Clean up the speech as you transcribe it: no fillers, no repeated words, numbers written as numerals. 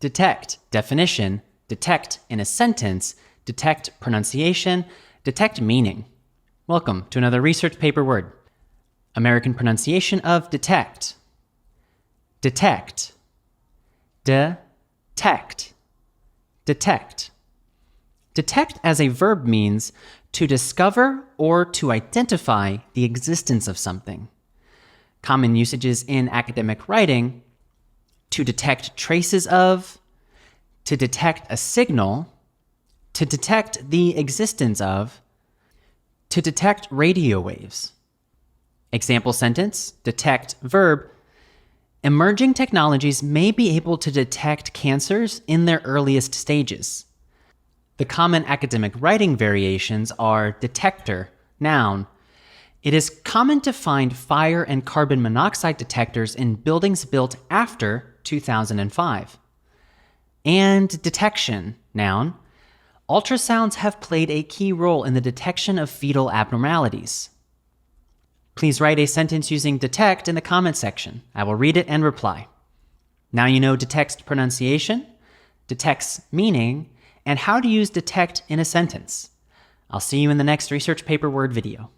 detect, definition, detect in a sentence, detect pronunciation, detect meaning. Welcome to another research paper word. American pronunciation of detect. Detect. De-tect. Detect. Detect as a verb means to discover or to identify the existence of something. Common usages in academic writing: to detect traces of, to detect a signal, to detect the existence of, to detect radio waves. Example sentence, detect verb. Emerging technologies may be able to detect cancers in their earliest stages. The common academic writing variations are detector, noun. It is common to find fire and carbon monoxide detectors in buildings built after 2005. And detection, noun. Ultrasounds have played a key role in the detection of fetal abnormalities. Please write a sentence using detect in the comments section. I will read it and reply. Now you know detect's pronunciation, detect's meaning, and how to use detect in a sentence. I'll see you in the next research paper word video.